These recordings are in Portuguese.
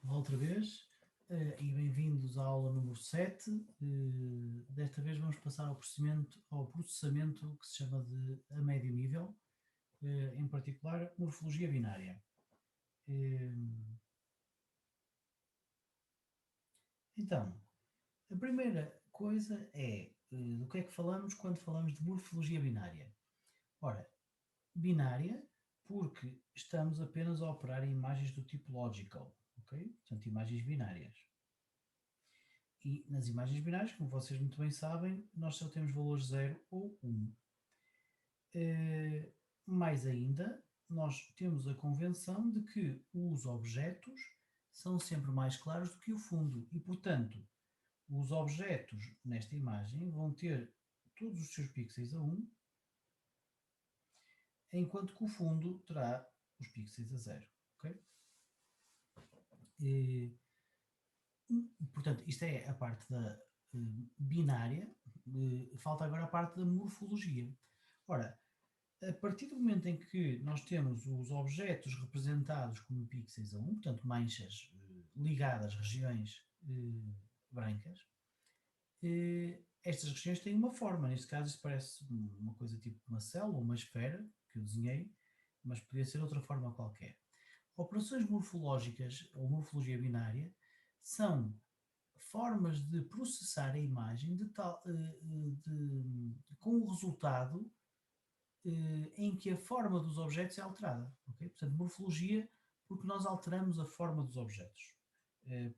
Olá outra vez e bem-vindos à aula número 7. Desta vez vamos passar ao processamento que se chama de a médio nível, em particular morfologia binária. Eh, Então, a primeira coisa é do que é que falamos quando falamos de morfologia binária? Ora, binária porque estamos apenas a operar em imagens do tipo logical, ok? Portanto, imagens binárias. E nas imagens binárias, como vocês muito bem sabem, nós só temos valores 0 ou 1. Mais ainda, nós temos a convenção de que os objetos são sempre mais claros do que o fundo e, portanto, os objetos nesta imagem vão ter todos os seus pixels a 1, enquanto que o fundo terá os pixels a 0. Okay? E, portanto, isto é a parte da binária, falta agora a parte da morfologia. Ora, a partir do momento em que nós temos os objetos representados como pixels a 1, portanto manchas ligadas a regiões brancas, estas regiões têm uma forma. Neste caso isto parece uma coisa tipo uma célula ou uma esfera que eu desenhei, mas podia ser outra forma qualquer. Operações morfológicas ou morfologia binária são formas de processar a imagem com o resultado em que a forma dos objetos é alterada. Okay? Portanto, morfologia, porque nós alteramos a forma dos objetos.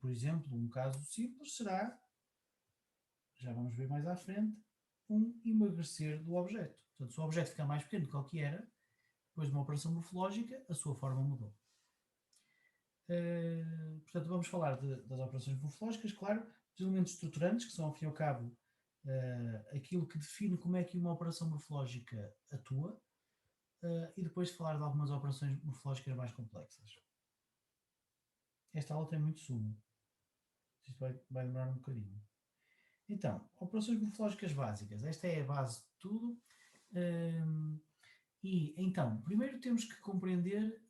Por exemplo, um caso simples será, já vamos ver mais à frente, um emagrecer do objeto. Portanto, se o objeto ficar mais pequeno do que o que era, depois de uma operação morfológica, a sua forma mudou. Portanto, vamos falar das operações morfológicas, claro, dos elementos estruturantes, que são, ao fim e ao cabo, aquilo que define como é que uma operação morfológica atua, e depois falar de algumas operações morfológicas mais complexas. Esta aula tem muito sumo. Isto vai demorar um bocadinho. Então, operações morfológicas básicas. Esta é a base de tudo. E então, primeiro temos que compreender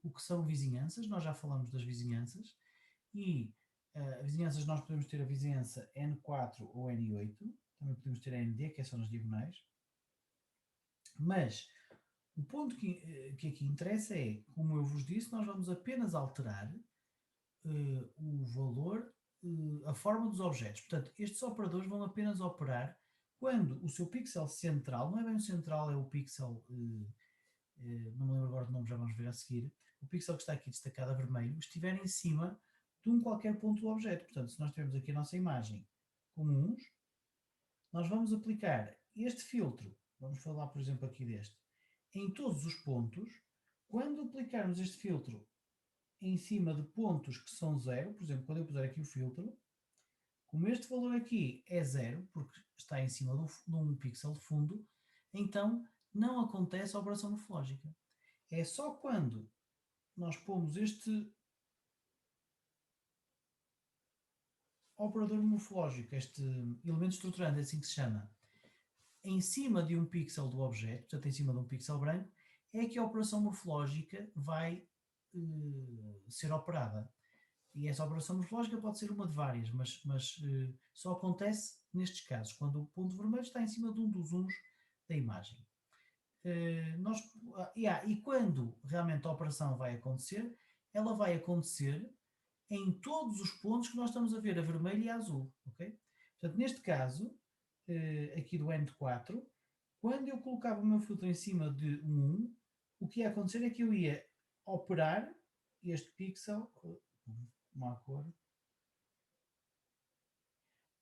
o que são vizinhanças. Nós já falamos das vizinhanças. E vizinhanças, nós podemos ter a vizinhança N4 ou N8. Também podemos ter a ND, que é só nas diagonais. Mas o ponto que aqui interessa é, como eu vos disse, nós vamos apenas alterar o valor, a forma dos objetos. Portanto, estes operadores vão apenas operar quando o seu pixel central, não é bem o central, é o pixel, não me lembro agora do nome, já vamos ver a seguir, o pixel que está aqui destacado a vermelho, estiver em cima de um qualquer ponto do objeto. Portanto, se nós tivermos aqui a nossa imagem comuns, nós vamos aplicar este filtro, vamos falar por exemplo aqui deste, em todos os pontos. Quando aplicarmos este filtro em cima de pontos que são zero, por exemplo, quando eu puser aqui o filtro, como este valor aqui é zero, porque está em cima de um pixel de fundo, então não acontece a operação morfológica. É só quando nós pomos este operador morfológico, este elemento estruturante, é assim que se chama, em cima de um pixel do objeto, portanto em cima de um pixel branco, é que a operação morfológica vai ser operada. E essa operação morfológica pode ser uma de várias, mas só acontece nestes casos, quando o ponto vermelho está em cima de um dos uns da imagem. E quando realmente a operação vai acontecer, ela vai acontecer em todos os pontos que nós estamos a ver, a vermelho e a azul. Okay? Portanto, neste caso, aqui do N4, quando eu colocava o meu filtro em cima de um 1, o que ia acontecer é que eu ia operar este pixel, uma cor,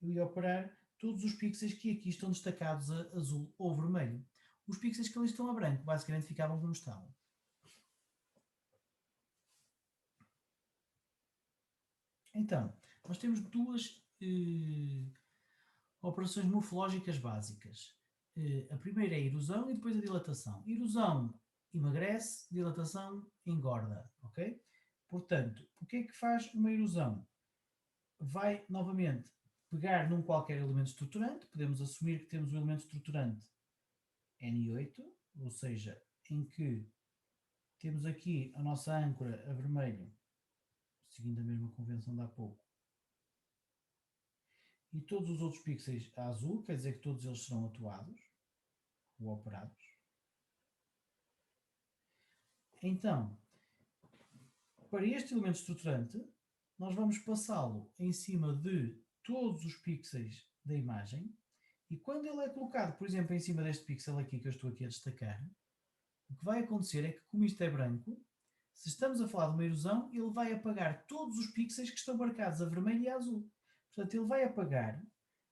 eu ia operar todos os pixels que aqui estão destacados a azul ou vermelho. Os pixels que ali estão a branco basicamente ficavam como estavam. Então, nós temos duas operações morfológicas básicas. A primeira é a erosão e depois a dilatação. Erosão emagrece, dilatação engorda, ok? Portanto, o que é que faz uma erosão? Vai, novamente, pegar num qualquer elemento estruturante, podemos assumir que temos um elemento estruturante N8, ou seja, em que temos aqui a nossa âncora a vermelho, seguindo a mesma convenção de há pouco. E todos os outros pixels a azul, quer dizer que todos eles serão atuados ou operados. Então, para este elemento estruturante, nós vamos passá-lo em cima de todos os pixels da imagem, e quando ele é colocado, por exemplo, em cima deste pixel aqui que eu estou aqui a destacar, o que vai acontecer é que, como isto é branco, se estamos a falar de uma erosão, ele vai apagar todos os pixels que estão marcados a vermelho e a azul. Portanto, ele vai apagar,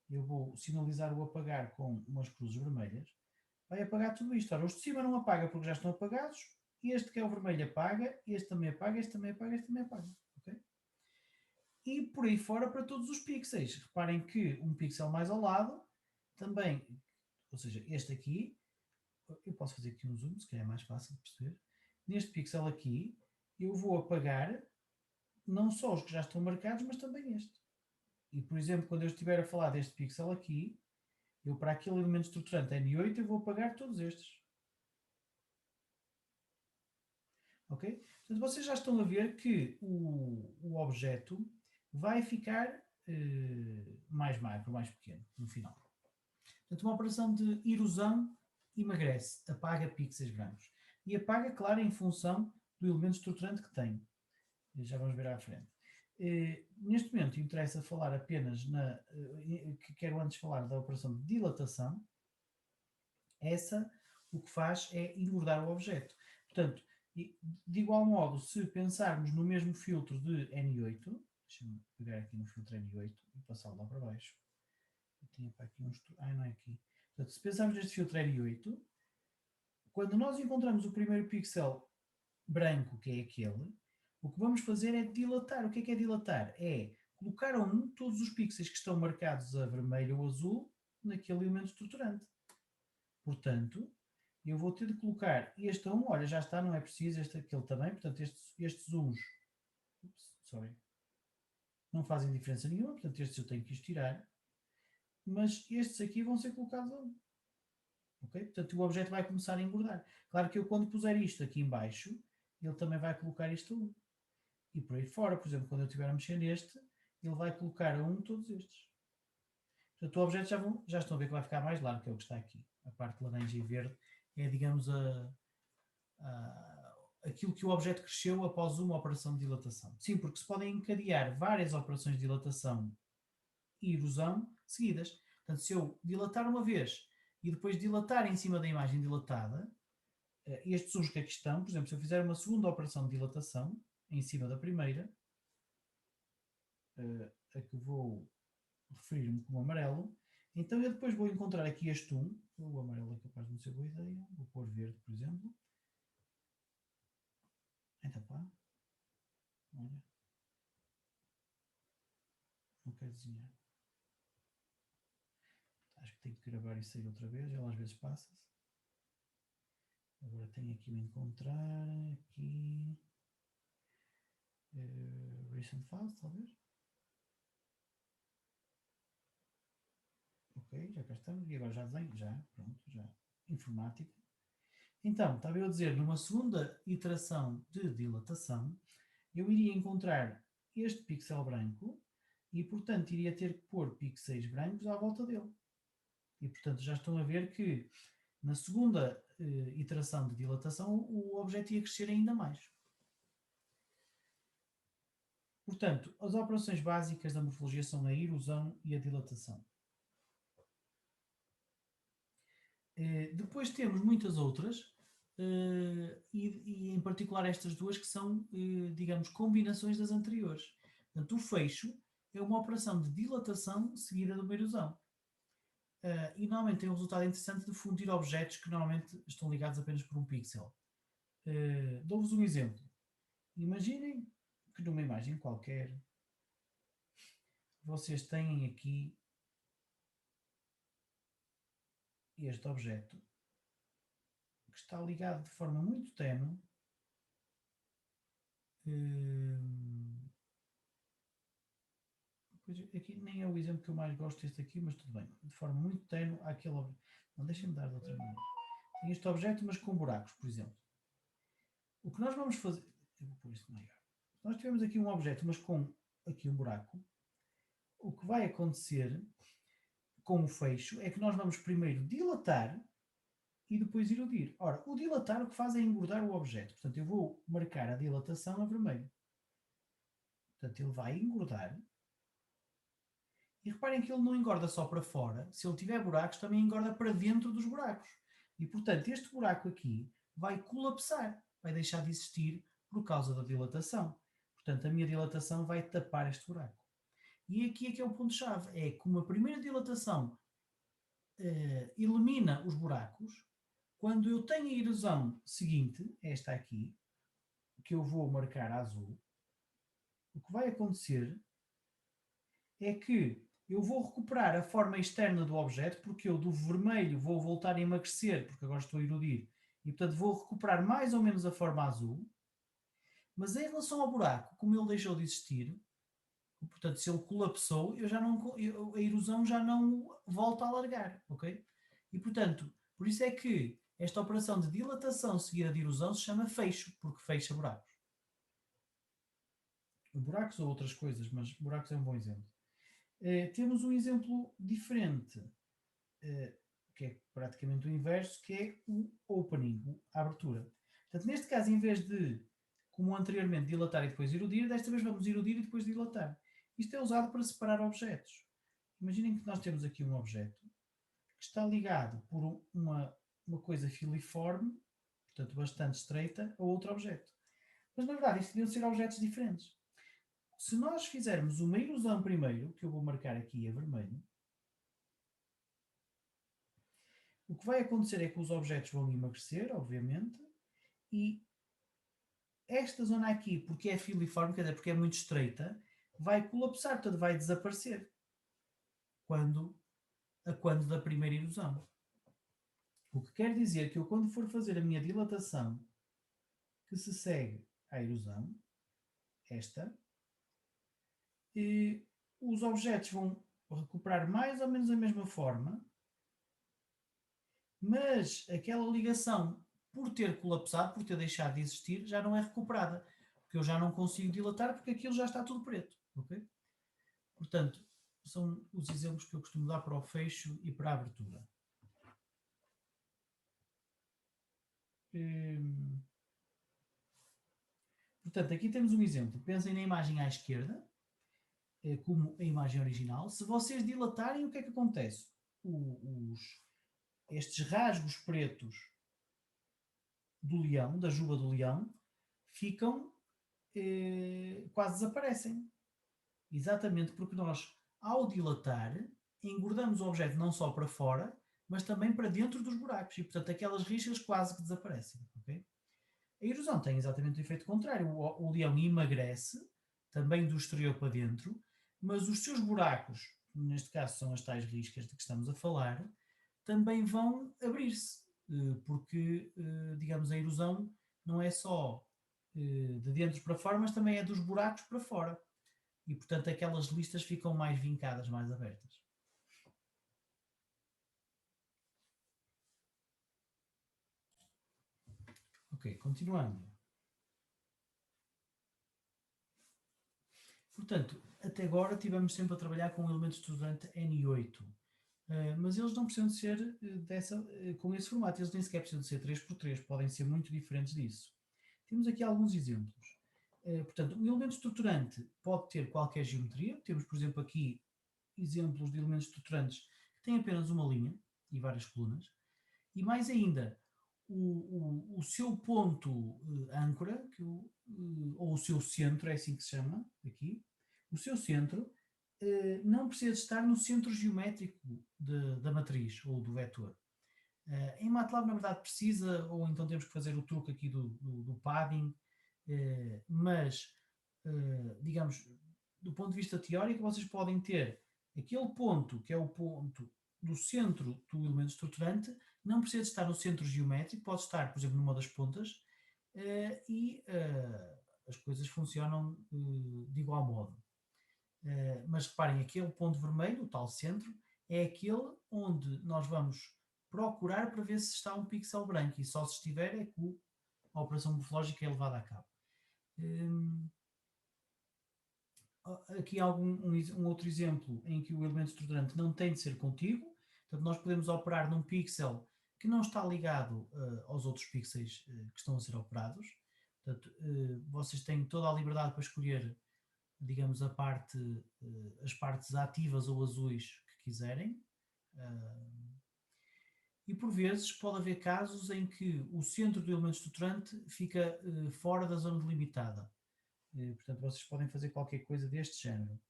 eu vou sinalizar o apagar com umas cruzes vermelhas, vai apagar tudo isto. Ora, os de cima não apaga porque já estão apagados, este que é o vermelho apaga, este também apaga, este também apaga, este também apaga. Okay? E por aí fora para todos os pixels. Reparem que um pixel mais ao lado também, ou seja, este aqui, eu posso fazer aqui um zoom, se calhar é mais fácil de perceber. Neste pixel aqui, eu vou apagar não só os que já estão marcados, mas também este. E, por exemplo, quando eu estiver a falar deste pixel aqui, eu para aquele elemento estruturante N8, eu vou apagar todos estes. Ok? Portanto, vocês já estão a ver que o objeto vai ficar mais magro, mais pequeno, no final. Portanto, uma operação de erosão emagrece, apaga pixels brancos. E apaga, claro, em função do elemento estruturante que tem. Já vamos ver à frente. Neste momento interessa falar apenas que quero antes falar da operação de dilatação. Essa o que faz é engordar o objeto. Portanto, de igual modo, se pensarmos no mesmo filtro de N8, deixa-me pegar aqui no filtro N8 e passá-lo lá para baixo. Eu tinha para aqui uns. Não é aqui. Portanto, se pensarmos neste filtro N8, quando nós encontramos o primeiro pixel branco, que é aquele, o que vamos fazer é dilatar. O que é dilatar? É colocar a 1 todos os pixels que estão marcados a vermelho ou azul naquele elemento estruturante. Portanto, eu vou ter de colocar este a 1, olha, já está, não é preciso, aquele também, portanto estes zooms não fazem diferença nenhuma, portanto estes eu tenho que os tirar, mas estes aqui vão ser colocados a 1. Okay? Portanto o objeto vai começar a engordar. Claro que eu quando puser isto aqui em baixo, ele também vai colocar isto a 1. E por aí fora, por exemplo, quando eu estiver a mexer neste, ele vai colocar a 1 todos estes. Portanto o objeto já estão a ver que vai ficar mais largo, que é o que está aqui. A parte laranja e verde é, digamos, aquilo que o objeto cresceu após uma operação de dilatação. Sim, porque se podem encadear várias operações de dilatação e erosão seguidas. Portanto, se eu dilatar uma vez e depois dilatar em cima da imagem dilatada, estes zooms que aqui estão, por exemplo, se eu fizer uma segunda operação de dilatação em cima da primeira, a que vou referir-me como amarelo, então eu depois vou encontrar aqui este 1, o amarelo é capaz de não ser boa ideia, vou pôr verde, por exemplo. Então pá, olha, não quero desenhar. Acho que tenho que gravar e sair outra vez, ela às vezes passa-se. Agora tenho aqui o encontrar, aqui, recent files, talvez. Ok, já cá estamos, e agora já desenho, pronto, já, informática. Então, estava eu a dizer, numa segunda iteração de dilatação, eu iria encontrar este pixel branco e, portanto, iria ter que pôr pixels brancos à volta dele. E, portanto, já estão a ver que na segunda iteração de dilatação o objeto ia crescer ainda mais. Portanto, as operações básicas da morfologia são a erosão e a dilatação. Depois temos muitas outras, e em particular estas duas que são, digamos, combinações das anteriores. Portanto, o fecho é uma operação de dilatação seguida de uma erosão. E normalmente tem um resultado interessante de fundir objetos que normalmente estão ligados apenas por um pixel. Dou-vos um exemplo. Imaginem que numa imagem qualquer vocês têm aqui este objeto que está ligado de forma muito ténue aqui nem é o exemplo que eu mais gosto este aqui, mas tudo bem, de forma muito ténue àquele objeto. Não, deixem-me dar de outra maneira. Tem este objeto, mas com buracos, por exemplo. O que nós vamos fazer, eu vou pôr isto maior. Nós tivemos aqui um objeto, mas com aqui um buraco. O que vai acontecer com o fecho é que nós vamos primeiro dilatar e depois erudir. Ora, o dilatar o que faz é engordar o objeto. Portanto, eu vou marcar a dilatação a vermelho. Portanto, ele vai engordar. E reparem que ele não engorda só para fora. Se ele tiver buracos, também engorda para dentro dos buracos. E, portanto, este buraco aqui vai colapsar. Vai deixar de existir por causa da dilatação. Portanto, a minha dilatação vai tapar este buraco. E aqui é que é o ponto-chave. É como a primeira dilatação elimina os buracos, quando eu tenho a erosão seguinte, esta aqui, que eu vou marcar a azul, o que vai acontecer é que eu vou recuperar a forma externa do objeto, porque eu do vermelho vou voltar a emagrecer, porque agora estou a erudir, e portanto vou recuperar mais ou menos a forma azul, mas em relação ao buraco, como ele deixou de existir, portanto se ele colapsou, a erosão já não volta a alargar, ok? E portanto, por isso é que esta operação de dilatação seguida de erosão se chama fecho, porque fecha buracos. Buracos ou outras coisas, mas buracos é um bom exemplo. Temos um exemplo diferente, que é praticamente o inverso, que é o opening, a abertura. Portanto, neste caso, em vez de, como anteriormente, dilatar e depois erudir, desta vez vamos erudir e depois dilatar. Isto é usado para separar objetos. Imaginem que nós temos aqui um objeto que está ligado por uma coisa filiforme, portanto bastante estreita, a outro objeto. Mas na verdade isto deviam ser objetos diferentes. Se nós fizermos uma erosão primeiro, que eu vou marcar aqui a vermelho, o que vai acontecer é que os objetos vão emagrecer, obviamente, e esta zona aqui, porque é filiforme, quer dizer, porque é muito estreita, vai colapsar, portanto vai desaparecer quando da primeira erosão. O que quer dizer que eu, quando for fazer a minha dilatação, que se segue à erosão, esta, e os objetos vão recuperar mais ou menos a mesma forma, mas aquela ligação, por ter colapsado, por ter deixado de existir, já não é recuperada, porque eu já não consigo dilatar porque aquilo já está tudo preto, ok? Portanto, são os exemplos que eu costumo dar para o fecho e para a abertura. Portanto, aqui temos um exemplo. Pensem na imagem à esquerda, como a imagem original. Se vocês dilatarem, o que é que acontece? Estes rasgos pretos do leão, da juba do leão, ficam, quase desaparecem. Exatamente porque nós, ao dilatar, engordamos o objeto não só para fora, mas também para dentro dos buracos. E, portanto, aquelas riscas quase que desaparecem. Okay? A erosão tem exatamente o efeito contrário. O leão emagrece, também do exterior para dentro, mas os seus buracos, neste caso são as tais riscas de que estamos a falar, também vão abrir-se, porque, digamos, a erosão não é só de dentro para fora, mas também é dos buracos para fora. E, portanto, aquelas listas ficam mais vincadas, mais abertas. Ok, continuando. Portanto, até agora tivemos sempre a trabalhar com elementos de estruturante N8. Mas eles não precisam de ser com esse formato, eles nem sequer precisam de ser 3x3, podem ser muito diferentes disso. Temos aqui alguns exemplos. Portanto, um elemento estruturante pode ter qualquer geometria. Temos, por exemplo, aqui exemplos de elementos estruturantes que têm apenas uma linha e várias colunas. E mais ainda, o seu ponto âncora, ou o seu centro, é assim que se chama aqui, o seu centro não precisa estar no centro geométrico da matriz ou do vetor. Em MATLAB, na verdade, precisa, ou então temos que fazer o truque aqui do padding, mas, digamos, do ponto de vista teórico, vocês podem ter aquele ponto, que é o ponto do centro do elemento estruturante, não precisa estar no centro geométrico, pode estar, por exemplo, numa das pontas, e as coisas funcionam de igual modo. Mas reparem, aquele ponto vermelho, o tal centro, é aquele onde nós vamos procurar para ver se está um pixel branco, e só se estiver é que a operação morfológica é levada a cabo. aqui um outro exemplo em que o elemento estruturante não tem de ser contíguo. Portanto, nós podemos operar num pixel que não está ligado aos outros pixels que estão a ser operados. Portanto, vocês têm toda a liberdade para escolher, digamos, as partes ativas ou azuis que quiserem. E por vezes pode haver casos em que o centro do elemento estruturante fica fora da zona delimitada. Portanto, vocês podem fazer qualquer coisa deste género.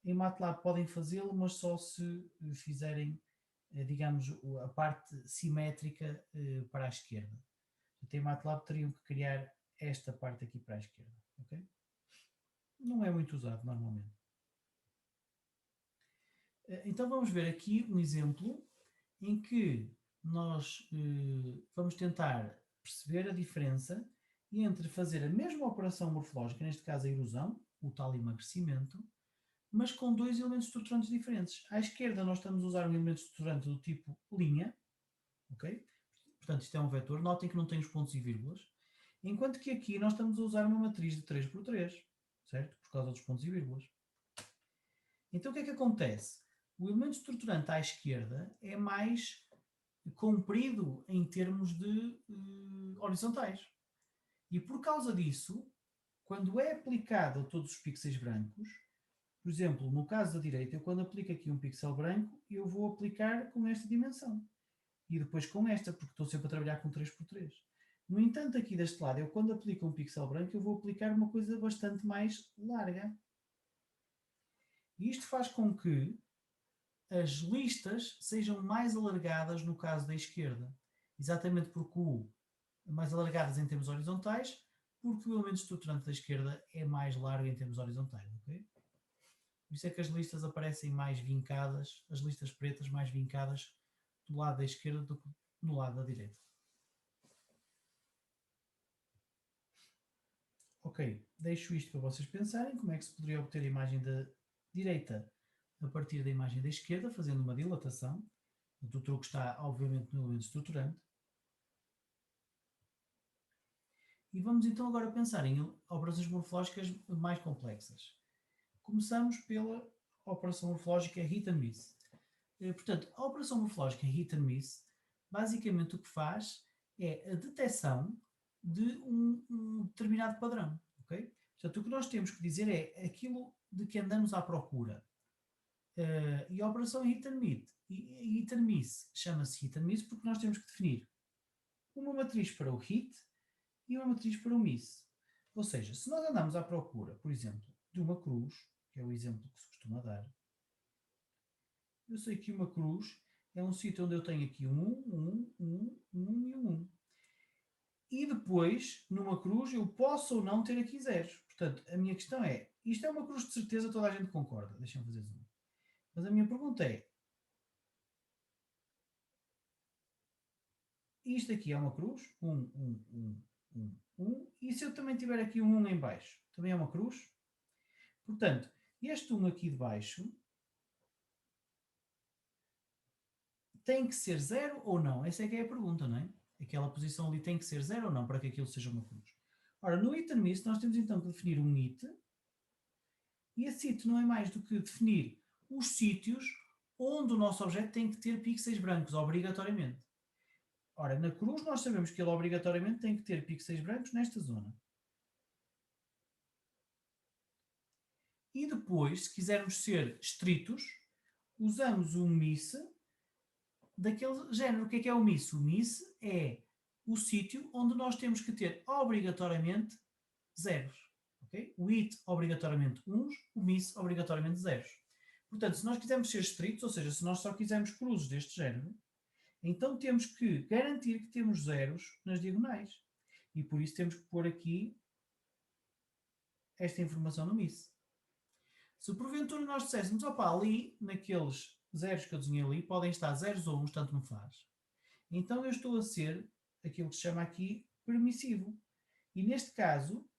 Em MATLAB podem fazê-lo, mas só se fizerem, digamos, a parte simétrica para a esquerda. Em MATLAB teriam que criar esta parte aqui para a esquerda. Okay? Não é muito usado normalmente. Então vamos ver aqui um exemplo em que nós vamos tentar perceber a diferença entre fazer a mesma operação morfológica, neste caso a erosão, o tal emagrecimento, mas com dois elementos estruturantes diferentes. À esquerda nós estamos a usar um elemento estruturante do tipo linha, ok? Portanto, isto é um vetor, notem que não tem os pontos e vírgulas, enquanto que aqui nós estamos a usar uma matriz de 3x3, certo? Por causa dos pontos e vírgulas. Então o que é que acontece? O elemento estruturante à esquerda é mais comprido em termos de horizontais. E por causa disso, quando é aplicado a todos os pixels brancos, por exemplo, no caso da direita, eu quando aplico aqui um pixel branco, eu vou aplicar com esta dimensão. E depois com esta, porque estou sempre a trabalhar com 3x3. No entanto, aqui deste lado, eu quando aplico um pixel branco, eu vou aplicar uma coisa bastante mais larga. E isto faz com que as listas sejam mais alargadas no caso da esquerda. Exatamente porque mais alargadas em termos horizontais, porque o elemento estruturante da esquerda é mais largo em termos horizontais. Okay? Por isso é que as listas aparecem mais vincadas, as listas pretas mais vincadas do lado da esquerda do que no lado da direita. Ok, deixo isto para vocês pensarem como é que se poderia obter a imagem da direita a partir da imagem da esquerda, fazendo uma dilatação. O truque está, obviamente, no elemento estruturante. E vamos então agora pensar em operações morfológicas mais complexas. Começamos pela operação morfológica hit and miss. Portanto, a operação morfológica hit and miss, basicamente o que faz é a detecção de um determinado padrão. Okay? Portanto, o que nós temos que dizer é aquilo de que andamos à procura. E a operação hit and miss chama-se hit and miss porque nós temos que definir uma matriz para o hit e uma matriz para o miss. Ou seja, se nós andamos à procura, por exemplo, de uma cruz, que é o exemplo que se costuma dar, eu sei que uma cruz é um sítio onde eu tenho aqui um e um 1. E depois, numa cruz, eu posso ou não ter aqui zeros. Portanto, a minha questão é, isto é uma cruz de certeza, toda a gente concorda. Deixa-me fazer zoom. Mas a minha pergunta é, isto aqui é uma cruz? 1. E se eu também tiver aqui um 1 em baixo? Também é uma cruz? Portanto, este 1 aqui de baixo tem que ser 0 ou não? Essa é que é a pergunta, não é? Aquela posição ali tem que ser 0 ou não para que aquilo seja uma cruz. Ora, no hit and miss nós temos então que definir um hit, e esse hit não é mais do que definir os sítios onde o nosso objeto tem que ter pixels brancos, obrigatoriamente. Ora, na cruz nós sabemos que ele obrigatoriamente tem que ter pixels brancos nesta zona. E depois, se quisermos ser estritos, usamos um miss daquele género. O que é o miss? O miss é o sítio onde nós temos que ter obrigatoriamente zeros. Okay? O it obrigatoriamente uns, o miss obrigatoriamente zeros. Portanto, se nós quisermos ser estritos, ou seja, se nós só quisermos cruzes deste género, então temos que garantir que temos zeros nas diagonais. E por isso temos que pôr aqui esta informação no miss. Se porventura nós disséssemos, opa, ali, naqueles zeros que eu desenhei ali, podem estar zeros ou uns, tanto não faz. Então eu estou a ser aquilo que se chama aqui permissivo. E neste caso,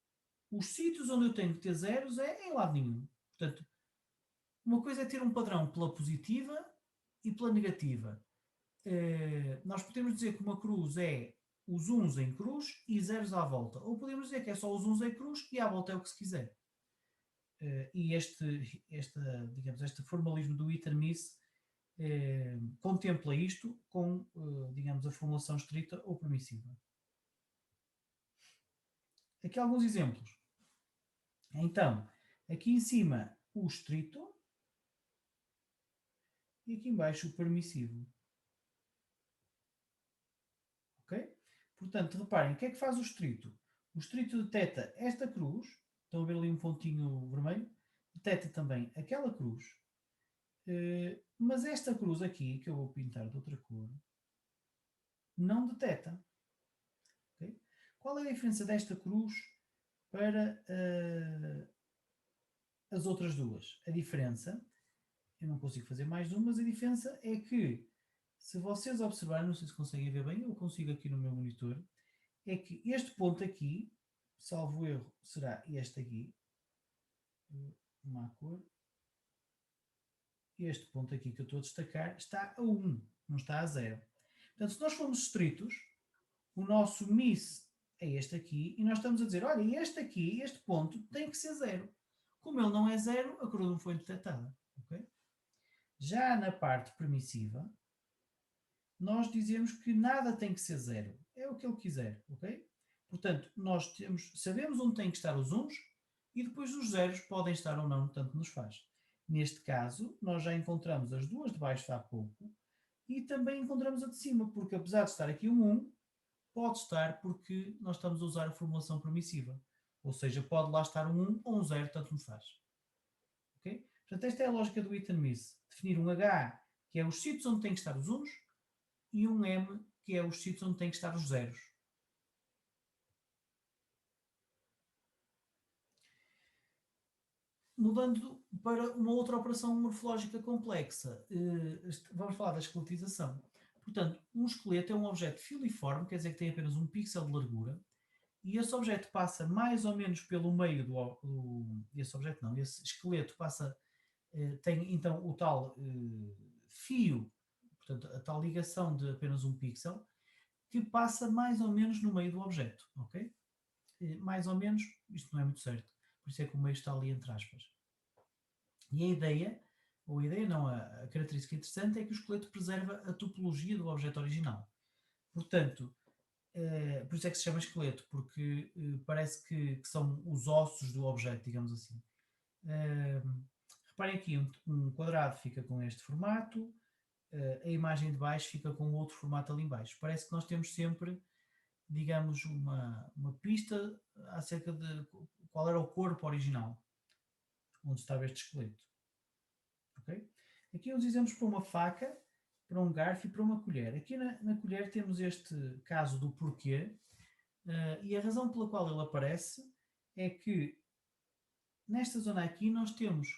os sítios onde eu tenho que ter zeros é em lado nenhum. Portanto, uma coisa é ter um padrão pela positiva e pela negativa. Nós podemos dizer que uma cruz é os uns em cruz e zeros à volta. Ou podemos dizer que é só os uns em cruz e à volta é o que se quiser. e digamos, este formalismo do hit and miss contempla isto com, digamos, a formulação estrita ou permissiva. Aqui alguns exemplos. Então, aqui em cima o estrito e aqui em baixo o permissivo. Ok? Portanto, reparem, o que é que faz o estrito? O estrito detecta esta cruz, estão a ver ali um pontinho vermelho, detecta também aquela cruz, mas esta cruz aqui, que eu vou pintar de outra cor, não detecta. Okay? Qual é a diferença desta cruz para as outras duas? A diferença, eu não consigo fazer mais uma, mas a diferença é que, se vocês observarem, não sei se conseguem ver bem, eu consigo aqui no meu monitor, é que este ponto aqui, salvo erro, será este aqui, uma cor, este ponto aqui que eu estou a destacar está a 1, não está a 0. Portanto, se nós formos estritos, o nosso miss é este aqui, e nós estamos a dizer, olha, este aqui, este ponto, tem que ser 0. Como ele não é 0, a cor não foi detectada. Okay? Já na parte permissiva, nós dizemos que nada tem que ser 0. É o que ele quiser. Okay? Portanto, nós sabemos onde têm que estar os 1s e depois os zeros podem estar ou não, tanto nos faz. Neste caso, nós já encontramos as duas de baixo há pouco e também encontramos a de cima, porque apesar de estar aqui um 1, pode estar porque nós estamos a usar a formulação permissiva. Ou seja, pode lá estar um 1 ou um 0, tanto nos faz. Okay? Portanto, esta é a lógica do hit and miss. Definir um H, que é os sítios onde têm que estar os 1s, e um M, que é os sítios onde têm que estar os zeros. Mudando para uma outra operação morfológica complexa, vamos falar da esqueletização. Portanto, um esqueleto é um objeto filiforme, quer dizer que tem apenas um pixel de largura, e esse objeto passa mais ou menos pelo meio esse objeto não, esse esqueleto passa, tem então o tal fio, portanto, a tal ligação de apenas um pixel, que passa mais ou menos no meio do objeto, ok? Mais ou menos, isto não é muito certo, por isso é que o meio está ali entre aspas. E a ideia, ou a ideia não, a característica interessante é que o esqueleto preserva a topologia do objeto original. Portanto, por isso é que se chama esqueleto, porque parece que são os ossos do objeto, digamos assim. Reparem aqui, um quadrado fica com este formato, a imagem de baixo fica com outro formato ali em baixo. Parece que nós temos sempre, digamos, uma pista acerca de qual era o corpo original, onde estava este esqueleto. Okay? Aqui uns exemplos para uma faca, para um garfo e para uma colher. Aqui na colher temos este caso do porquê, e a razão pela qual ele aparece é que nesta zona aqui nós temos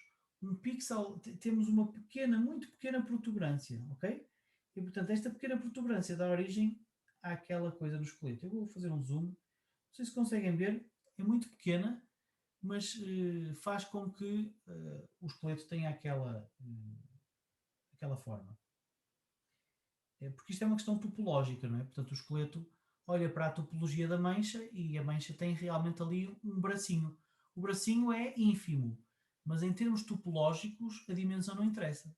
um pixel, temos uma pequena, muito pequena protuberância, ok? E portanto esta pequena protuberância dá origem àquela coisa no esqueleto. Eu vou fazer um zoom, não sei se conseguem ver, é muito pequena, mas faz com que o esqueleto tenha aquela forma. Porque isto é uma questão topológica, não é? Portanto, o esqueleto olha para a topologia da mancha e a mancha tem realmente ali um bracinho. O bracinho é ínfimo, mas em termos topológicos a dimensão não interessa.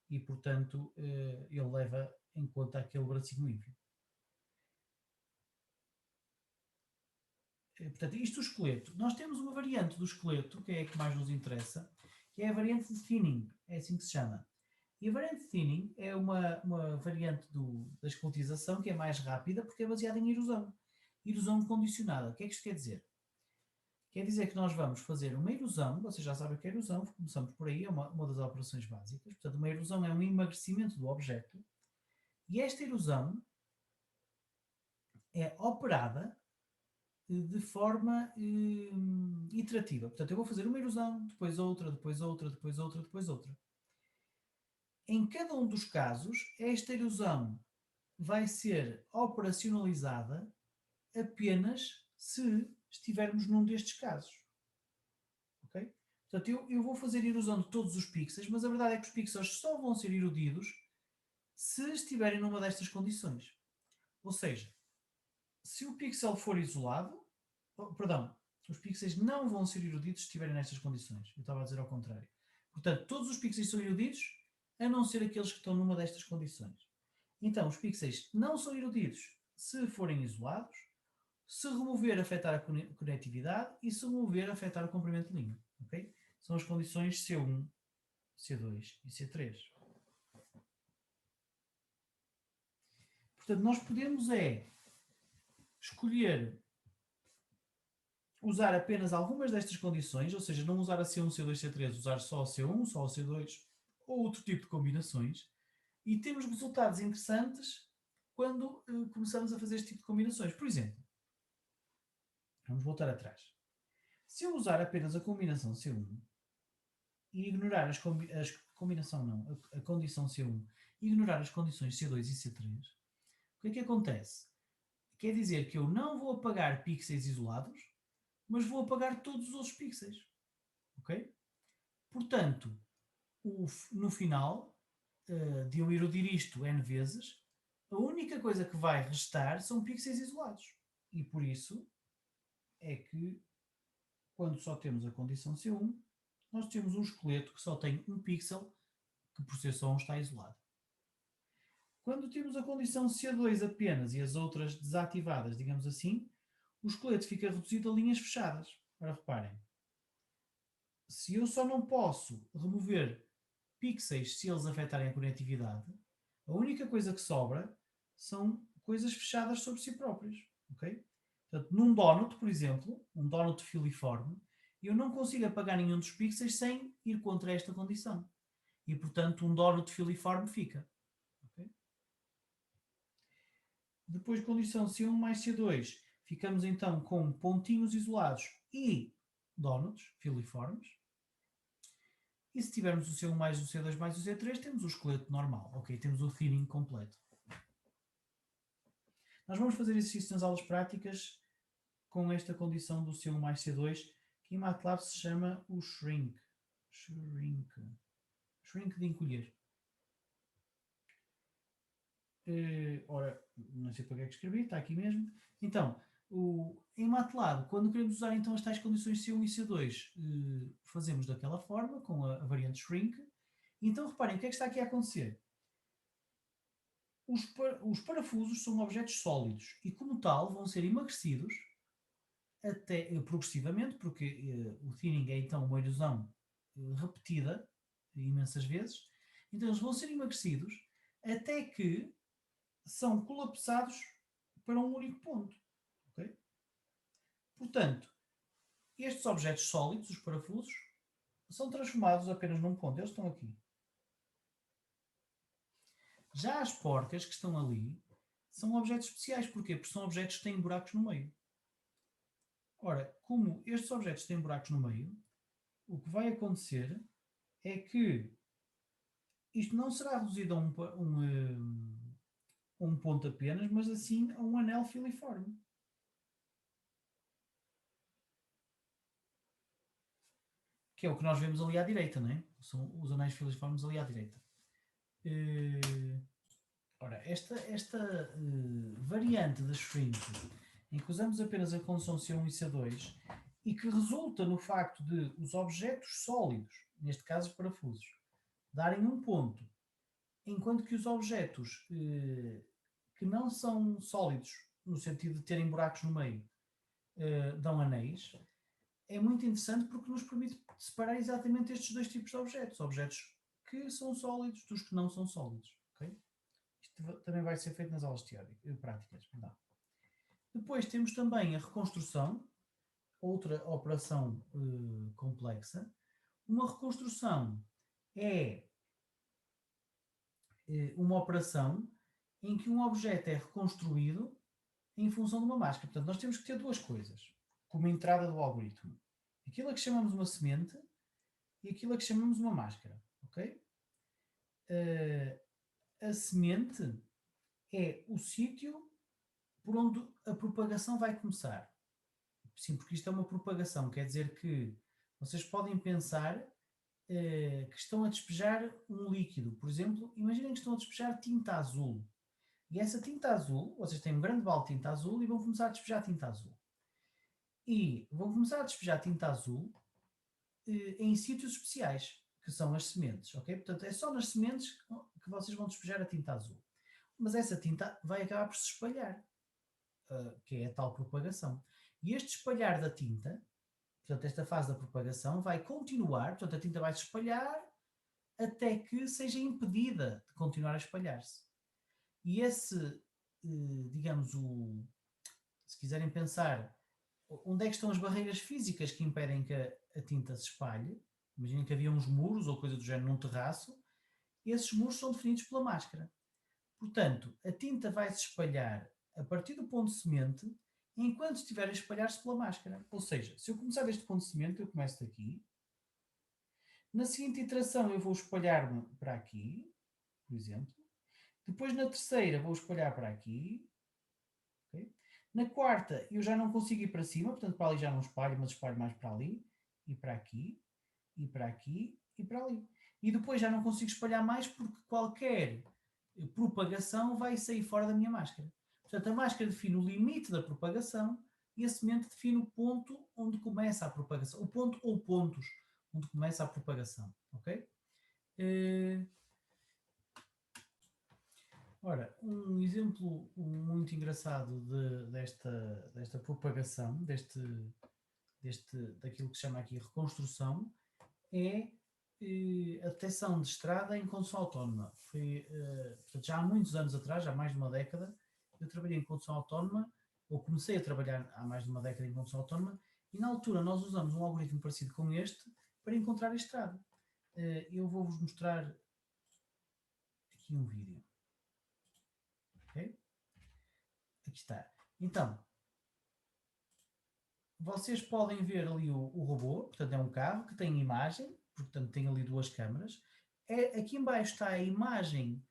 E, portanto, ele leva em conta aquele bracinho ínfimo. Portanto, isto o esqueleto. Nós temos uma variante do esqueleto, que é a que mais nos interessa, que é a variante de thinning, é assim que se chama. E a variante de thinning é uma variante da esqueletização que é mais rápida porque é baseada em erosão. Erosão condicionada. O que é que isto quer dizer? Quer dizer que nós vamos fazer uma erosão, vocês já sabem o que é erosão, começamos por aí, é uma das operações básicas. Portanto, uma erosão é um emagrecimento do objeto e esta erosão é operada de forma iterativa. Portanto, eu vou fazer uma erosão, depois outra, depois outra, depois outra, depois outra. Em cada um dos casos, esta erosão vai ser operacionalizada apenas se estivermos num destes casos. Ok? Portanto, eu vou fazer erosão de todos os pixels, mas a verdade é que os pixels só vão ser erodidos se estiverem numa destas condições. Ou seja, se o pixel for isolado, perdão, os pixels não vão ser eruditos se estiverem nestas condições. Eu estava a dizer ao contrário. Portanto, todos os pixels são eruditos, a não ser aqueles que estão numa destas condições. Então, os pixels não são eruditos se forem isolados, se remover afetar a conectividade e se remover afetar o comprimento de linha. Okay? São as condições C1, C2 e C3. Portanto, nós podemos escolher usar apenas algumas destas condições, ou seja, não usar a C1, C2, C3, usar só a C1, só a C2 ou outro tipo de combinações, e temos resultados interessantes quando começamos a fazer este tipo de combinações. Por exemplo, vamos voltar atrás. Se eu usar apenas a combinação C1 e ignorar a condição C1 e ignorar as condições C2 e C3, o que acontece? Quer dizer que eu não vou apagar pixels isolados, mas vou apagar todos os outros pixels. Ok? Portanto, no final de eu erudir isto n vezes, a única coisa que vai restar são pixels isolados. E por isso é que, quando só temos a condição C1, nós temos um esqueleto que só tem um pixel, que por ser só um está isolado. Quando temos a condição C2 apenas e as outras desativadas, digamos assim, o esqueleto fica reduzido a linhas fechadas. Ora, reparem, se eu só não posso remover pixels se eles afetarem a conectividade, a única coisa que sobra são coisas fechadas sobre si próprias. Okay? Portanto, num donut, por exemplo, um donut filiforme, eu não consigo apagar nenhum dos pixels sem ir contra esta condição. E, portanto, um donut filiforme fica. Okay? Depois, condição C1 mais C2, ficamos então com pontinhos isolados e donuts filiformes. E se tivermos o C1 mais o C2 mais o C3, temos o esqueleto normal. Ok, temos o thinning completo. Nós vamos fazer exercícios nas aulas práticas com esta condição do C1 mais C2, que em MATLAB se chama o shrink. Shrink de encolher. Ora, não sei para que é que escrevi, está aqui mesmo. Então, em MATLAB, quando queremos usar então as tais condições C1 e C2, fazemos daquela forma, com a variante shrink. Então, reparem, o que é que está aqui a acontecer? Os parafusos são objetos sólidos e, como tal, vão ser emagrecidos até progressivamente, porque o thinning é então uma erosão repetida imensas vezes. Então, eles vão ser emagrecidos até que são colapsados para um único ponto. Okay? Portanto, estes objetos sólidos, os parafusos, são transformados apenas num ponto. Eles estão aqui. Já as porcas que estão ali são objetos especiais. Porquê? Porque são objetos que têm buracos no meio. Ora, como estes objetos têm buracos no meio, o que vai acontecer é que isto não será reduzido a um ponto apenas, mas assim a um anel filiforme. Que é o que nós vemos ali à direita, não é? São os anéis filiformes ali à direita. Ora, esta variante da shrink, em que usamos apenas a condição C1 e C2, e que resulta no facto de os objetos sólidos, neste caso os parafusos, darem um ponto, enquanto que os objetos que não são sólidos, no sentido de terem buracos no meio, dão anéis, é muito interessante porque nos permite separar exatamente estes dois tipos de objetos. Objetos que são sólidos dos que não são sólidos. Okay? Isto também vai ser feito nas aulas teóricas, práticas. Não. Depois temos também a reconstrução, outra operação complexa. Uma reconstrução é uma operação em que um objeto é reconstruído em função de uma máscara. Portanto, nós temos que ter duas coisas como entrada do algoritmo. Aquilo a que chamamos uma semente e aquilo a que chamamos uma máscara. Ok? A semente é o sítio por onde a propagação vai começar. Sim, porque isto é uma propagação, quer dizer que vocês podem pensar que estão a despejar um líquido. Por exemplo, imaginem que estão a despejar tinta azul. E essa tinta azul, vocês têm um grande balde de tinta azul e vão começar a despejar tinta azul. e vão começar a despejar tinta azul em sítios especiais, que são as sementes, ok? Portanto, é só nas sementes que vocês vão despejar a tinta azul. Mas essa tinta vai acabar por se espalhar, que é a tal propagação. E este espalhar da tinta, portanto, esta fase da propagação vai continuar, portanto, a tinta vai se espalhar até que seja impedida de continuar a espalhar-se. E esse, digamos, se quiserem pensar onde é que estão as barreiras físicas que impedem que a tinta se espalhe, imaginem que havia uns muros ou coisa do género num terraço, esses muros são definidos pela máscara. Portanto, a tinta vai se espalhar a partir do ponto de semente enquanto estiver a espalhar-se pela máscara. Ou seja, se eu começar deste ponto de semente, eu começo daqui. Na seguinte iteração, eu vou espalhar-me para aqui, por exemplo. Depois, na terceira, vou espalhar para aqui. Okay? Na quarta, eu já não consigo ir para cima, portanto, para ali já não espalho, mas espalho mais para ali, e para aqui, e para aqui, e para ali. E depois já não consigo espalhar mais porque qualquer propagação vai sair fora da minha máscara. Portanto, a máscara define o limite da propagação e a semente define o ponto onde começa a propagação. O ponto ou pontos onde começa a propagação. Ok? Eh, Ora, um exemplo muito engraçado desta propagação, daquilo que se chama aqui reconstrução, é a detecção de estrada em condução autónoma. Portanto, já há muitos anos atrás, há mais de uma década, eu trabalhei em condução autónoma, ou comecei a trabalhar há mais de uma década em condução autónoma, e na altura nós usamos um algoritmo parecido com este para encontrar a estrada. Eu vou-vos mostrar aqui um vídeo. Okay? Aqui está. Então, vocês podem ver ali o robô, portanto é um carro que tem imagem, portanto tem ali duas câmaras. Aqui embaixo está a imagem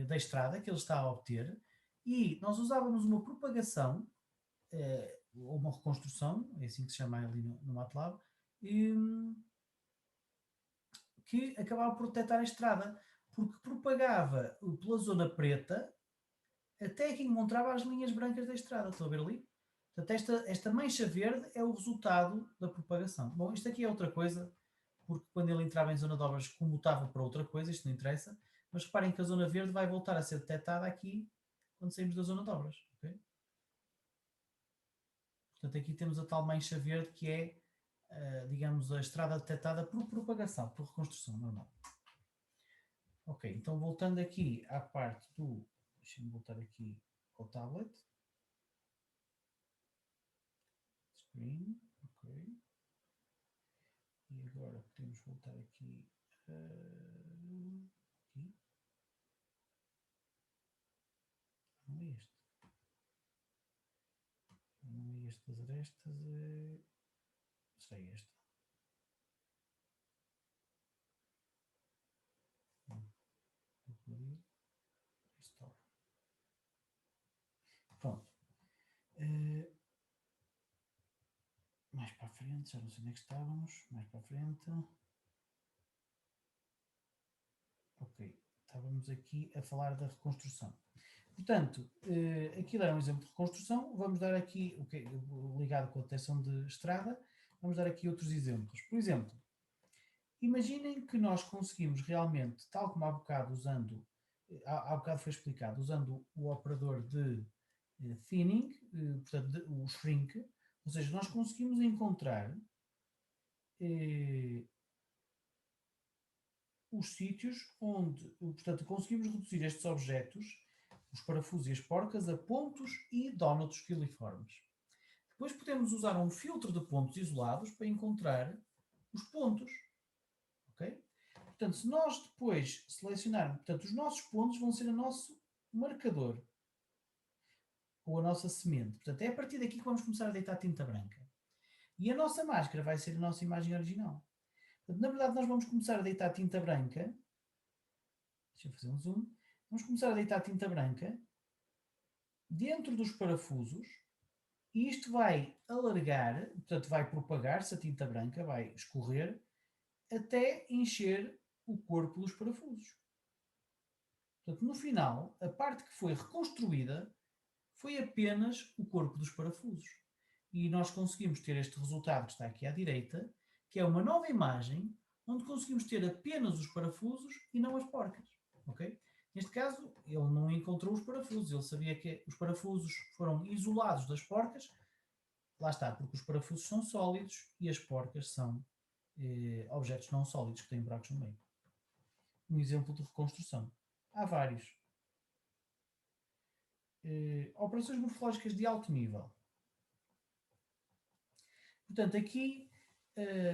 da estrada que ele está a obter e nós usávamos uma propagação ou uma reconstrução, é assim que se chama ali no MATLAB, que acabava por detectar a estrada, porque propagava pela zona preta até que encontrava as linhas brancas da estrada. Estão a ver ali? Portanto, esta mancha verde é o resultado da propagação. Bom, isto aqui é outra coisa, porque quando ele entrava em zona de obras comutava para outra coisa, isto não interessa, mas reparem que a zona verde vai voltar a ser detectada aqui quando saímos da zona de obras. Okay? Portanto, aqui temos a tal mancha verde que é, digamos, a estrada detectada por propagação, por reconstrução normal. Ok, então voltando aqui à parte do... Deixa-me voltar aqui ao tablet. Screen, ok. E agora podemos voltar aqui. Aqui. Não é este. Não é este das arestas, é. Será este? Não. Restore. Pronto. Mais para a frente, já não sei onde é que estávamos. Mais para a frente. Ok. Estávamos aqui a falar da reconstrução. Portanto, aquilo era um exemplo de reconstrução. Vamos dar aqui, ligado com a detecção de estrada, vamos dar aqui outros exemplos. Por exemplo, imaginem que nós conseguimos realmente, tal como há bocado usando, há bocado foi explicado, usando o operador de thinning, portanto, o shrink, ou seja, nós conseguimos encontrar os sítios onde, portanto, conseguimos reduzir estes objetos, os parafusos e as porcas, a pontos e dónuts filiformes. Depois podemos usar um filtro de pontos isolados para encontrar os pontos. Ok? Portanto, se nós depois selecionarmos, portanto, os nossos pontos vão ser o nosso marcador ou a nossa semente. Portanto, é a partir daqui que vamos começar a deitar tinta branca. E a nossa máscara vai ser a nossa imagem original. Portanto, na verdade, nós vamos começar a deitar tinta branca. Deixa eu fazer um zoom. Vamos começar a deitar tinta branca dentro dos parafusos e isto vai alargar, portanto, vai propagar-se a tinta branca, vai escorrer até encher o corpo dos parafusos. Portanto, no final, a parte que foi reconstruída foi apenas o corpo dos parafusos. e nós conseguimos ter este resultado que está aqui à direita, que é uma nova imagem, onde conseguimos ter apenas os parafusos e não as porcas, ok? Neste caso, ele não encontrou os parafusos, ele sabia que os parafusos foram isolados das porcas, lá está, porque os parafusos são sólidos e as porcas são objetos não sólidos que têm buracos no meio. Um exemplo de reconstrução. Há vários. Operações morfológicas de alto nível. Portanto, aqui,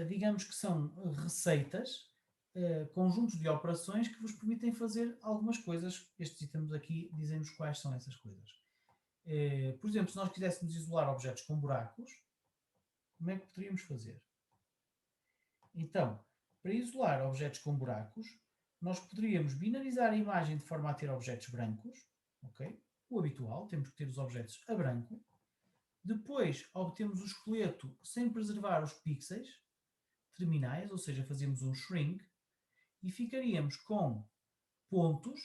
digamos que são receitas, conjuntos de operações que vos permitem fazer algumas coisas. Estes itens aqui dizem-nos quais são essas coisas. Por exemplo, se nós quiséssemos isolar objetos com buracos, como é que poderíamos fazer? Então, para isolar objetos com buracos, nós poderíamos binarizar a imagem de forma a ter objetos brancos, ok? O habitual, temos que ter os objetos a branco. Depois obtemos o esqueleto sem preservar os pixels terminais, ou seja, fazemos um shrink e ficaríamos com pontos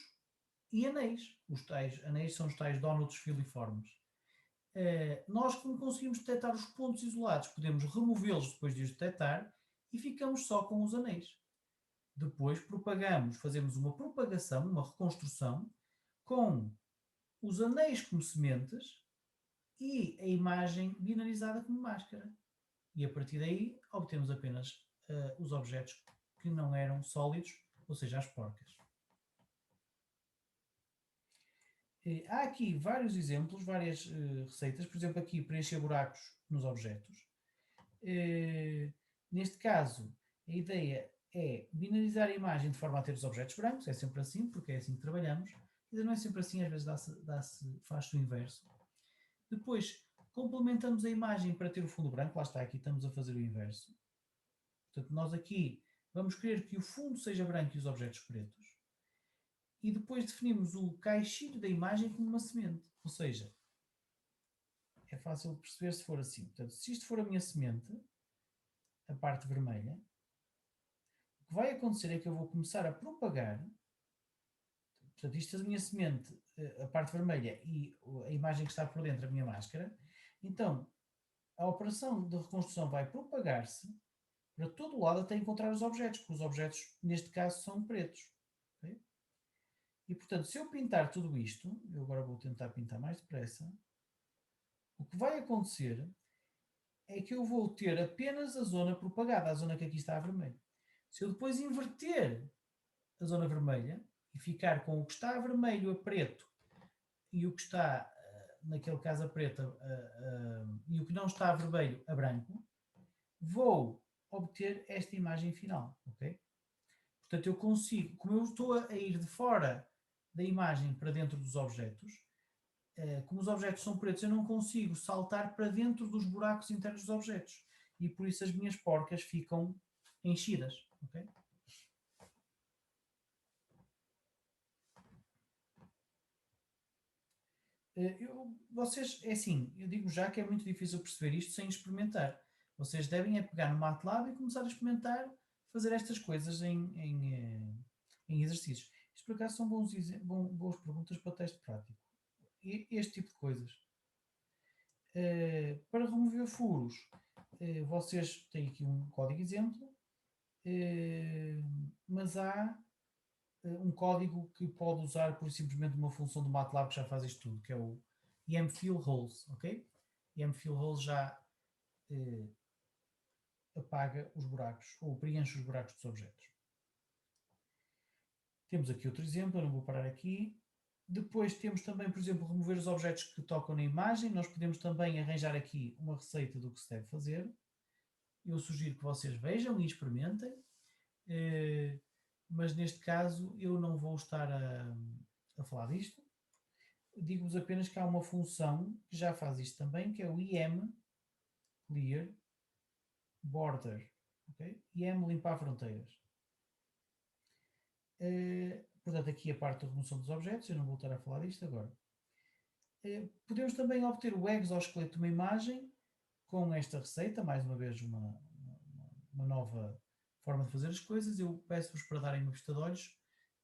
e anéis. Os tais anéis são os tais donuts filiformes. Nós, como conseguimos detectar os pontos isolados, podemos removê-los depois de os detectar e ficamos só com os anéis. Depois propagamos, fazemos uma propagação, uma reconstrução, com os anéis como sementes e a imagem binarizada como máscara. E a partir daí obtemos apenas os objetos que não eram sólidos, ou seja, as porcas. Há aqui vários exemplos, várias receitas, por exemplo, aqui preencher buracos nos objetos. Neste caso, a ideia é binarizar a imagem de forma a ter os objetos brancos, é sempre assim, porque é assim que trabalhamos. Ainda não é sempre assim, às vezes faz-se o inverso. Depois, complementamos a imagem para ter o fundo branco, lá está, aqui estamos a fazer o inverso. Portanto, nós aqui vamos querer que o fundo seja branco e os objetos pretos. E depois definimos o caixilho da imagem como uma semente. Ou seja, é fácil de perceber se for assim. Portanto, se isto for a minha semente, a parte vermelha, o que vai acontecer é que eu vou começar a propagar. Portanto, isto é a minha semente, a parte vermelha e a imagem que está por dentro, a minha máscara. Então, a operação de reconstrução vai propagar-se para todo o lado até encontrar os objetos, porque os objetos, neste caso, são pretos. Okay? E, portanto, se eu pintar tudo isto, eu agora vou tentar pintar mais depressa, o que vai acontecer é que eu vou ter apenas a zona propagada, a zona que aqui está a vermelho. Se eu depois inverter a zona vermelha e ficar com o que está a vermelho a preto e o que está, naquele caso, a preto e o que não está a vermelho a branco, vou obter esta imagem final, ok? Portanto, eu consigo, como eu estou a ir de fora da imagem para dentro dos objetos, como os objetos são pretos, eu não consigo saltar para dentro dos buracos internos dos objetos. E por isso as minhas porcas ficam enchidas, ok? Vocês, é assim, eu digo já que é muito difícil perceber isto sem experimentar. Vocês devem é pegar no MATLAB e começar a experimentar fazer estas coisas em exercícios. Isto por acaso são boas perguntas para teste prático. E este tipo de coisas. Para remover furos, vocês têm aqui um código exemplo, mas há um código que pode usar por simplesmente uma função do MATLAB que já faz isto tudo, que é o emfill holes, ok? Emfill holes já apaga os buracos ou preenche os buracos dos objetos. Temos aqui outro exemplo, eu não vou parar aqui. Depois temos também, por exemplo, remover os objetos que tocam na imagem. Nós podemos também arranjar aqui uma receita do que se deve fazer. Eu sugiro que vocês vejam e experimentem, mas neste caso eu não vou estar a falar disto. Digo-vos apenas que há uma função que já faz isto também, que é o em clear border, okay? Em limpar fronteiras. Portanto, aqui a parte da remoção dos objetos, eu não vou estar a falar disto agora. Podemos também obter o exoesqueleto de uma imagem com esta receita, mais uma vez uma nova forma de fazer as coisas. Eu peço-vos para darem uma vista de olhos,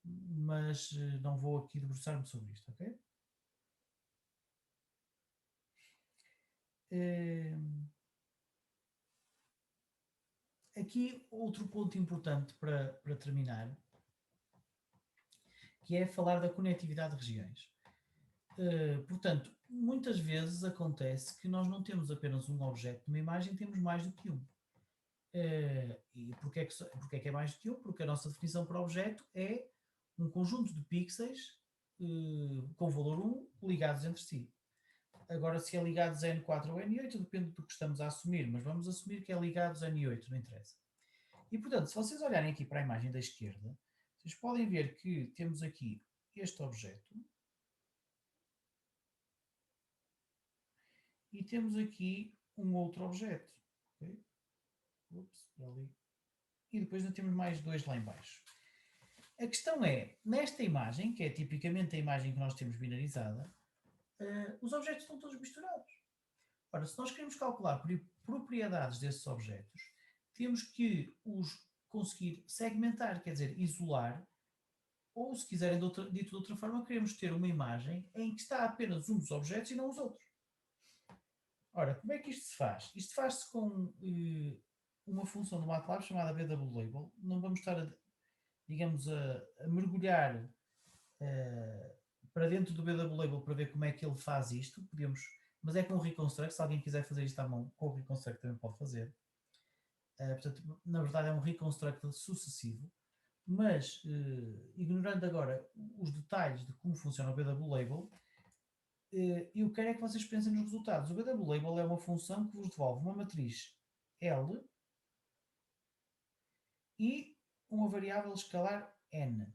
mas não vou aqui debruçar-me sobre isto, ok? aqui outro ponto importante para terminar, que é falar da conectividade de regiões. Portanto, muitas vezes acontece que nós não temos apenas um objeto numa imagem, temos mais do que um. E porquê é que é mais do que um? Porque a nossa definição para objeto é um conjunto de pixels com valor 1 ligados entre si. Agora, se é ligados a N4 ou N8, depende do que estamos a assumir, mas vamos assumir que é ligados a N8, não interessa. E, portanto, se vocês olharem aqui para a imagem da esquerda, vocês podem ver que temos aqui este objeto e temos aqui um outro objeto. Okay? Ups, ali. E depois ainda temos mais dois lá em baixo. A questão é, nesta imagem, que é tipicamente a imagem que nós temos binarizada, os objetos estão todos misturados. Ora, se nós queremos calcular propriedades desses objetos, temos que os conseguir segmentar, quer dizer, isolar, ou se quiserem dito de outra forma, queremos ter uma imagem em que está apenas um dos objetos e não os outros. Ora, como é que isto se faz? Isto faz-se com uma função do MATLAB chamada BW-Label. Não vamos estar, digamos, a mergulhar para dentro do BW-Label para ver como é que ele faz isto. Podemos, mas é com o Reconstruct. Se alguém quiser fazer isto à mão, com o Reconstruct também pode fazer. Portanto, na verdade é um Reconstruct sucessivo. Mas, ignorando agora os detalhes de como funciona o BW-Label, eu quero é que vocês pensem nos resultados. O BW-Label é uma função que vos devolve uma matriz L e uma variável escalar N.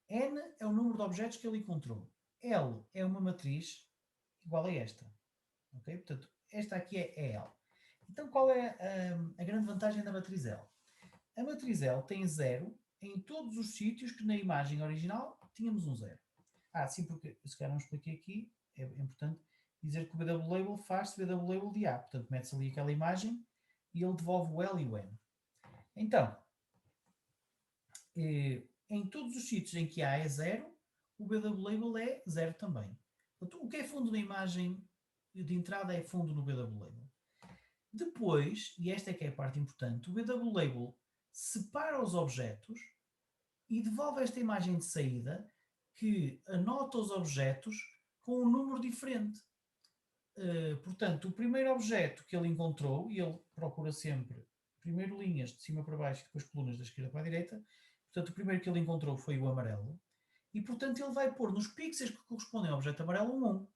N é o número de objetos que ele encontrou. L é uma matriz igual a esta. Okay? Portanto, esta aqui é L. Então, qual é a grande vantagem da matriz L? A matriz L tem 0 em todos os sítios que na imagem original tínhamos um 0. Sim, porque se calhar não expliquei aqui, é importante dizer que o BW-Label faz-se BW-Label de A. Portanto, mete-se ali aquela imagem e ele devolve o L e o N. Então, em todos os sítios em que A é 0, o BW-Label é 0 também. Portanto, o que é fundo na imagem de entrada é fundo no BW-Label. Depois, e esta é que é a parte importante, o BW-Label separa os objetos e devolve esta imagem de saída que anota os objetos com um número diferente. Portanto, o primeiro objeto que ele encontrou, e ele procura sempre primeiro linhas de cima para baixo e depois colunas da esquerda para a direita, portanto, o primeiro que ele encontrou foi o amarelo, e portanto ele vai pôr nos pixels que correspondem ao objeto amarelo um 1.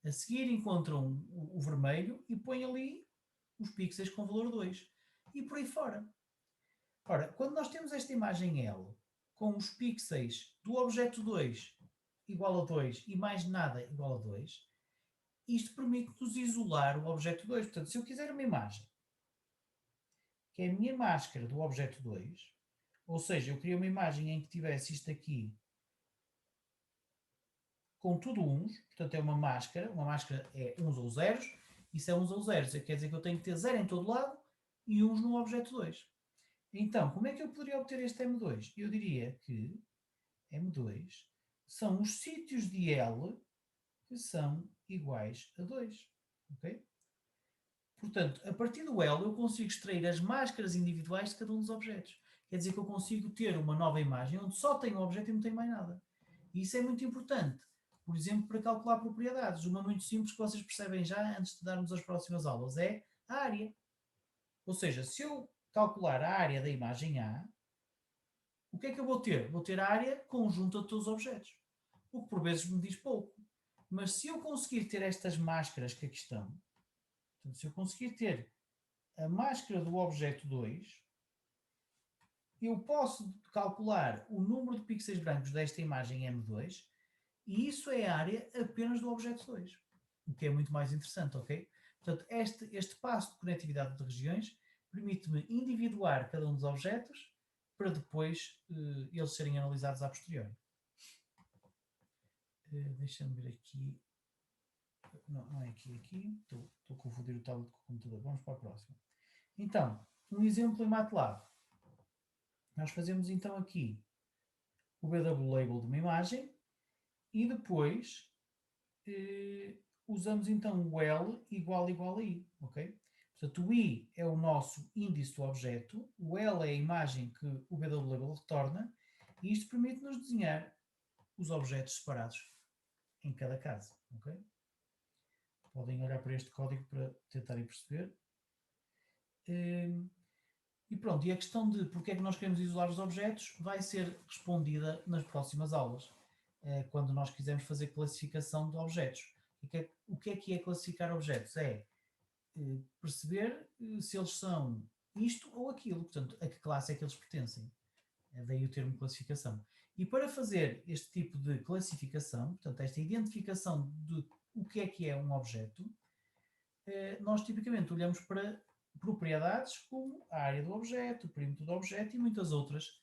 A seguir encontra o vermelho e põe ali os pixels com valor 2. E por aí fora. Ora, quando nós temos esta imagem L com os pixels do objeto 2 igual a 2 e mais nada igual a 2, isto permite-nos isolar o objeto 2. Portanto, se eu quiser uma imagem que é a minha máscara do objeto 2, ou seja, eu queria uma imagem em que tivesse isto aqui com tudo uns, portanto é uma máscara é uns ou zeros, isso é uns ou zeros, quer dizer que eu tenho que ter 0 em todo lado e uns no objeto 2. Então, como é que eu poderia obter este M2? Eu diria que M2 são os sítios de L que são iguais a 2. Ok? Portanto, a partir do L eu consigo extrair as máscaras individuais de cada um dos objetos. Quer dizer que eu consigo ter uma nova imagem onde só tenho um objeto e não tenho mais nada. E isso é muito importante. Por exemplo, para calcular propriedades. Uma muito simples que vocês percebem já antes de darmos as próximas aulas é a área. Ou seja, se eu calcular a área da imagem A, o que é que eu vou ter? Vou ter a área conjunta de todos os objetos. O que por vezes me diz pouco. Mas se eu conseguir ter estas máscaras que aqui estão, portanto, se eu conseguir ter a máscara do objeto 2, eu posso calcular o número de pixels brancos desta imagem M2 e isso é a área apenas do objeto 2, o que é muito mais interessante, ok? Portanto, este passo de conectividade de regiões permite-me individuar cada um dos objetos para depois eles serem analisados a posteriori. Deixa-me ver aqui. Não é aqui. Estou a confundir o tablet com o computador. Vamos para a próxima. Então, um exemplo em MATLAB. Nós fazemos então aqui o BW-Label de uma imagem e depois usamos então o L igual a I, ok? Portanto, o I é o nosso índice do objeto, o L é a imagem que o BW Label retorna, e isto permite-nos desenhar os objetos separados em cada caso. Okay? Podem olhar para este código para tentarem perceber. E pronto, e a questão de porque é que nós queremos isolar os objetos vai ser respondida nas próximas aulas, quando nós quisermos fazer classificação de objetos. O que é classificar objetos? É perceber se eles são isto ou aquilo, portanto, a que classe é que eles pertencem. É daí o termo classificação. E para fazer este tipo de classificação, portanto, esta identificação de o que é um objeto, nós tipicamente olhamos para propriedades como a área do objeto, o perímetro do objeto e muitas outras,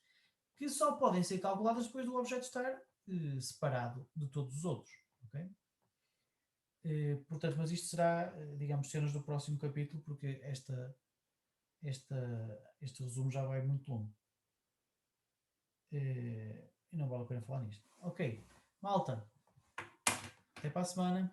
que só podem ser calculadas depois do objeto estar separado de todos os outros. Okay? Portanto, mas isto será, digamos, cenas do próximo capítulo, porque este resumo já vai muito longo. E não vale a pena falar nisto. Ok, malta, até para a semana.